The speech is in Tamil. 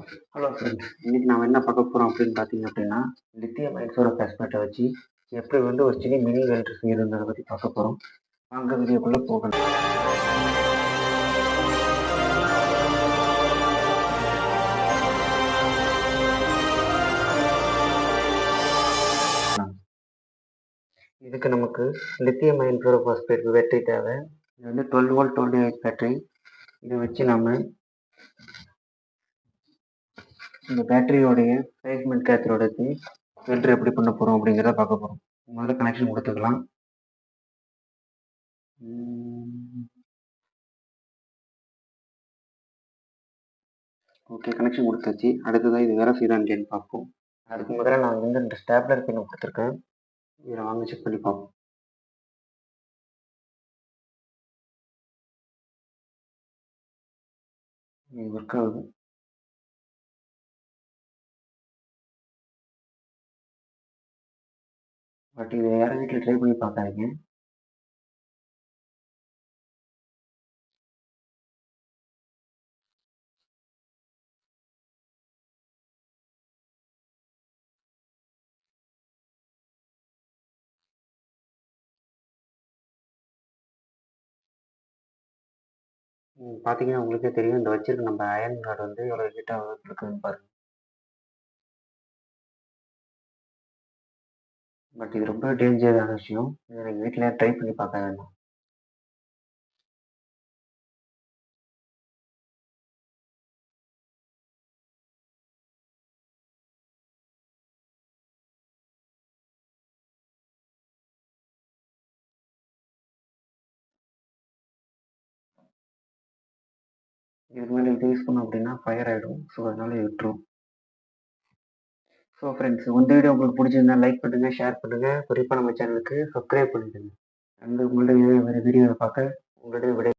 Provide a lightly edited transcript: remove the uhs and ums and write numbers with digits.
ஹலோ ஃப்ரெண்ட்ஸ், இன்னைக்கு நாம என்ன பார்க்க போறோம் அப்படின்னு பார்த்தீங்க அப்படின்னா, லித்தியம் அயன்ஸோட பிளாஸ்மேட்டை வச்சு எப்படி ஒரு சின்ன மினி வெல்டர் செய்யறதை பற்றி பார்க்க போறோம். வாங்க வீடியோக்குள்ள போகலாம். இதுக்கு நமக்கு லித்தியம் அயன் ஃப்ளோரோபாஸ்பேட் பேட்டரி தேவை. இது 12 வோல்ட் 28 பேட்டரி. இதை வச்சு நம்ம இந்த பேட்டரியோடைய பிளேஸ்மெண்ட் கேத்தரோட ஃபில்டர் எப்படி பண்ண போகிறோம் அப்படிங்கிறத பார்க்க போகிறோம். முதல்ல கனெக்ஷன் கொடுத்துக்கலாம். ஓகே, கனெக்ஷன் கொடுத்தாச்சு. அடுத்ததாக இது வேலை செய்யுதா இல்லையான்னு பார்ப்போம். அதுக்கு முதல்ல நான் இந்த ஸ்டாப்லர் பின் கொடுத்துருக்கேன். இதை வாங்க செக் பண்ணி பார்ப்போம். இது ஒர்க் ஆகுது. பட் இதை யாரும் வீட்டில் ட்ரை பண்ணி பார்க்காதீங்க. பார்த்தீங்கன்னா உங்களுக்கே தெரியும், இந்த வச்சிருக்க நம்ம அயன் ராட் எவ்வளோ ஹீட்டாக இருக்குதுன்னு பாருங்க. பட் இது ரொம்ப டேஞ்சரான விஷயம். இதை நீங்கள் வீட்டில் ட்ரை பண்ணி பார்க்க வேண்டாம். இதுக்கு மேலே இது யூஸ் பண்ணோம் அப்படின்னா ஃபயர் ஆகிடும். ஸோ அதனால விட்டுரும். ஸோ ஃப்ரெண்ட்ஸ், இந்த வீடியோ உங்களுக்கு பிடிச்சிருந்தா லைக் பண்ணுங்கள், ஷேர் பண்ணுங்கள், குறிப்பாக நம்ம சேனலுக்கு சப்ஸ்கிரைப் பண்ணிடுங்க. அந்த உங்களுடைய வேறு வீடியோவை பார்க்க உங்களுடைய விடை